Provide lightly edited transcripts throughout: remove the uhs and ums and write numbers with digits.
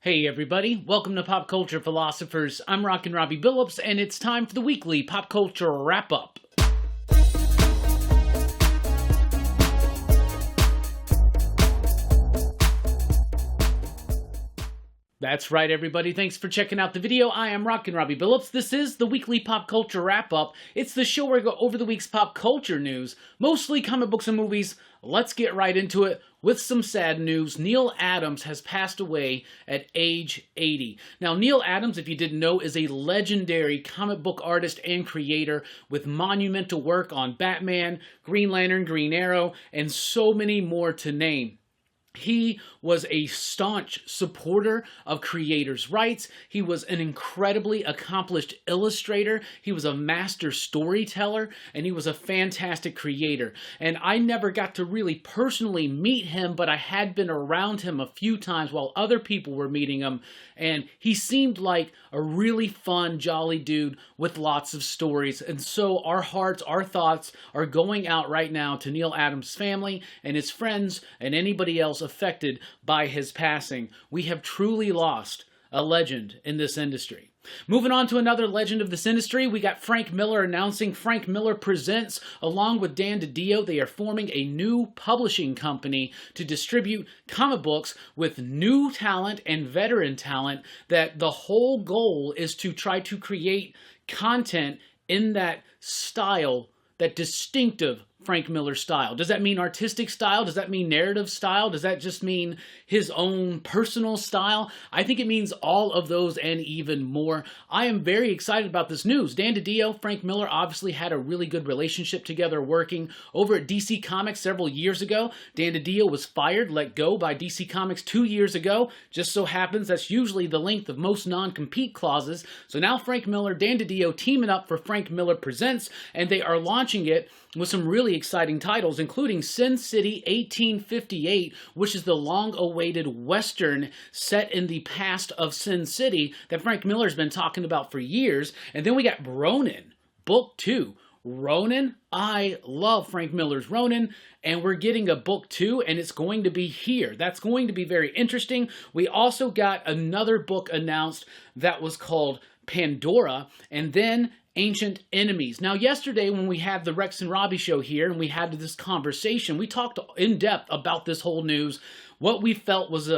Hey everybody, welcome to Pop Culture Philosophers. I'm Rockin Robbie Billups, and it's time for the weekly pop culture wrap-up. That's right, everybody. Thanks for checking out the video. I am Rockin Robbie Billups. This is the weekly pop culture wrap-up. It's the show where I go over the week's pop culture news, mostly comic books and movies. Let's get right into it with some sad news. Neal Adams has passed away at age 80. Now, Neal Adams, if you didn't know, is a legendary comic book artist and creator with monumental work on Batman, Green Lantern, Green Arrow, and so many more to name. He was a staunch supporter of creators' rights. He was an incredibly accomplished illustrator. He was a master storyteller, and he was a fantastic creator. And I never got to really personally meet him, but I had been around him a few times while other people were meeting him. And he seemed like a really fun, jolly dude with lots of stories. And so our hearts, our thoughts are going out right now to Neal Adams' family and his friends and anybody else affected by his passing. We have truly lost a legend in this industry. Moving on to another legend of this industry, we got Frank Miller announcing Frank Miller Presents. Along with Dan DiDio, they are forming a new publishing company to distribute comic books with new talent and veteran talent, that the whole goal is to try to create content in that style, that distinctive Frank Miller style. Does that mean artistic style? Does that mean narrative style? Does that just mean his own personal style? I think it means all of those and even more. I am very excited about this news. Dan DiDio, Frank Miller obviously had a really good relationship together working over at DC Comics several years ago. Dan DiDio was fired, let go by DC Comics 2 years ago. Just so happens that's usually the length of most non-compete clauses. So now Frank Miller, Dan DiDio teaming up for Frank Miller Presents, and they are launching it with some really exciting titles, including Sin City 1858, which is the long-awaited Western set in the past of Sin City that Frank Miller's been talking about for years. And then we got Ronin, Book 2. Ronin, I love Frank Miller's Ronin, and we're getting a book 2, and it's going to be here. That's going to be very interesting. We also got another book announced that was called Pandora, and then Ancient Enemies. Now, yesterday when we had the Rex and Robbie show here and we had this conversation, we talked in depth about this whole news, what we felt was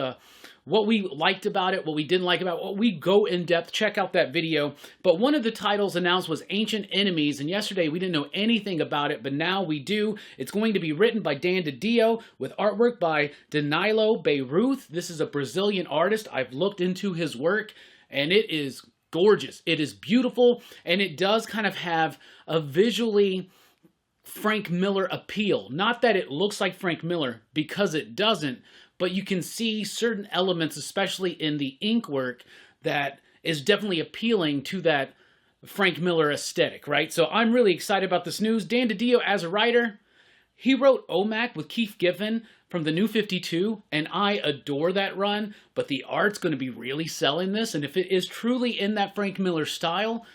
what we liked about it, what we didn't like about it. We go in depth. Check out that video. But one of the titles announced was Ancient Enemies, and yesterday we didn't know anything about it, but now we do. It's going to be written by Dan DiDio with artwork by Danilo Beyruth. This is a Brazilian artist. I've looked into his work, and it is gorgeous. It is beautiful, and it does kind of have a visually Frank Miller appeal. Not that it looks like Frank Miller, because it doesn't, but you can see certain elements, especially in the ink work, that is definitely appealing to that Frank Miller aesthetic, right? So I'm really excited about this news. Dan DiDio, as a writer, he wrote OMAC with Keith Giffen from the New 52, and I adore that run, but the art's going to be really selling this, and if it is truly in that Frank Miller style,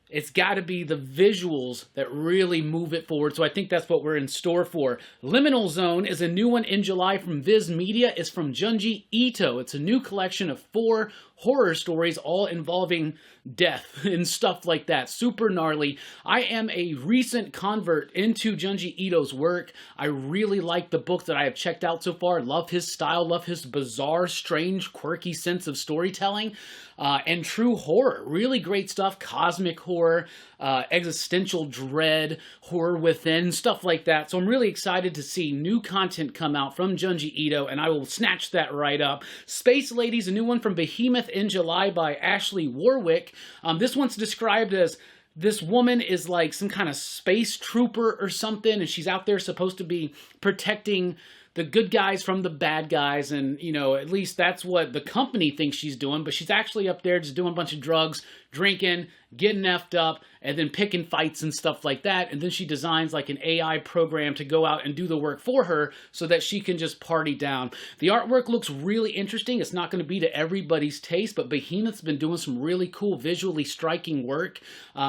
it's got to be the visuals that really move it forward, so I think that's what we're in store for. Liminal Zone is a new one in July from Viz Media. It's from Junji Ito. It's a new collection of 4 horror stories, all involving death and stuff like that. Super gnarly. I am a recent convert into Junji Ito's work. I really like the books that I have checked out so far. Love his style, love his bizarre, strange, quirky sense of storytelling, and true horror. Really great stuff. Cosmic horror, existential dread, horror within, stuff like that. So I'm really excited to see new content come out from Junji Ito, and I will snatch that right up. Space Ladies, a new one from Behemoth in July by Ashley Warwick. This one's described as this woman is like some kind of space trooper or something, and she's out there supposed to be protecting the good guys from the bad guys, and, you know, at least that's what the company thinks she's doing, but she's actually up there just doing a bunch of drugs, drinking, getting effed up, and then picking fights and stuff like that. And then she designs like an AI program to go out and do the work for her so that she can just party down. The artwork looks really interesting. It's not going to be to everybody's taste, but Behemoth's been doing some really cool, visually striking work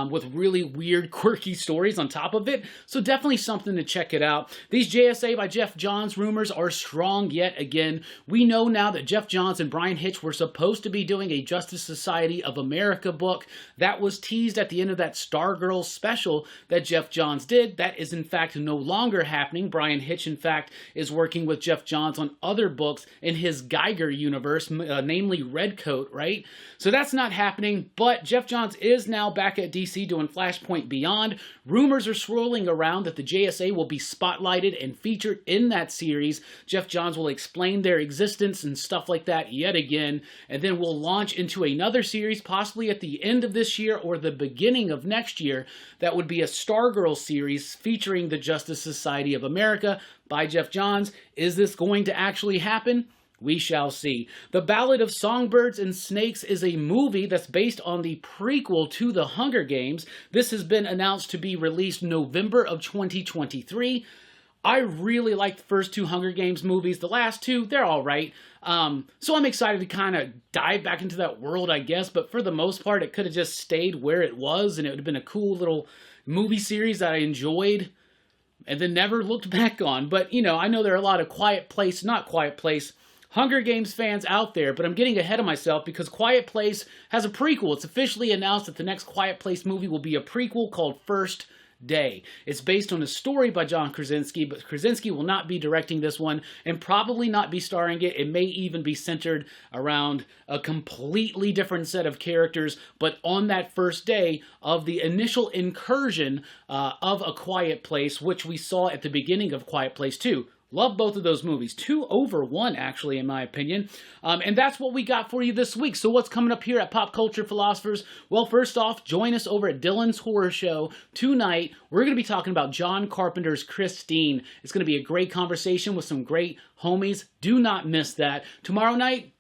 with really weird, quirky stories on top of it. So definitely something to check it out. These JSA by Geoff Johns rumors are strong yet again. We know now that Geoff Johns and Bryan Hitch were supposed to be doing a Justice Society of America book. That was teased at the end of that Stargirl special that Geoff Johns did. That is in fact no longer happening. Bryan Hitch in fact is working with Geoff Johns on other books in his Geiger universe, namely Redcoat, right? So that's not happening, but Geoff Johns is now back at DC doing Flashpoint Beyond. Rumors are swirling around that the JSA will be spotlighted and featured in that series. Geoff Johns will explain their existence and stuff like that yet again, and then we'll launch into another series possibly at the end of this year or the beginning of next year. That would be a Stargirl series featuring the Justice Society of America by Geoff Johns. Is this going to actually happen? We shall see. The Ballad of Songbirds and Snakes is a movie that's based on the prequel to The Hunger Games. This has been announced to be released November of 2023. I really like the first two Hunger Games movies. The last two, they're all right. So I'm excited to kind of dive back into that world, I guess. But for the most part, it could have just stayed where it was, and it would have been a cool little movie series that I enjoyed and then never looked back on. But, you know, I know there are a lot of not Quiet Place, Hunger Games fans out there, but I'm getting ahead of myself because Quiet Place has a prequel. It's officially announced that the next Quiet Place movie will be a prequel called First Day. It's based on a story by John Krasinski, but Krasinski will not be directing this one and probably not be starring it. It may even be centered around a completely different set of characters, but on that first day of the initial incursion of A Quiet Place, which we saw at the beginning of Quiet Place 2. Love both of those movies. 2 over 1, actually, in my opinion. And that's what we got for you this week. So what's coming up here at Pop Culture Philosophers? Well, first off, join us over at Dylan's Horror Show tonight. We're going to be talking about John Carpenter's Christine. It's going to be a great conversation with some great homies. Do not miss that. Tomorrow night,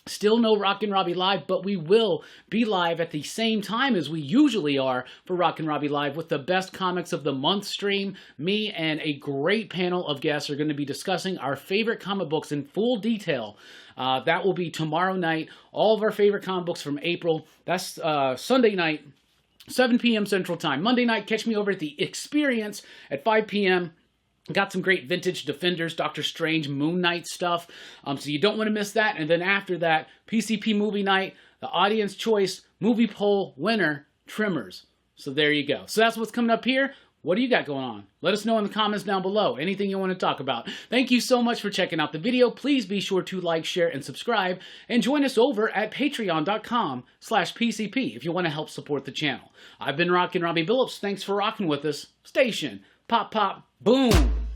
still no Rockin Robbie Live, but we will be live at the same time as we usually are for Rockin Robbie Live with the Best Comics of the Month stream. Me and a great panel of guests are going to be discussing our favorite comic books in full detail. That will be tomorrow night. All of our favorite comic books from April. That's Sunday night, 7 p.m. Central Time. Monday night, catch me over at The Experience at 5 p.m. Got some great vintage Defenders, Doctor Strange, Moon Knight stuff. So you don't want to miss that. And then after that, PCP Movie Night, the Audience Choice Movie Poll winner, Tremors. So there you go. So that's what's coming up here. What do you got going on? Let us know in the comments down below. Anything you want to talk about. Thank you so much for checking out the video. Please be sure to like, share, and subscribe. And join us over at patreon.com/PCP if you want to help support the channel. I've been Rockin Robbie Billups. Thanks for rocking with us. Station. Pop, pop, boom.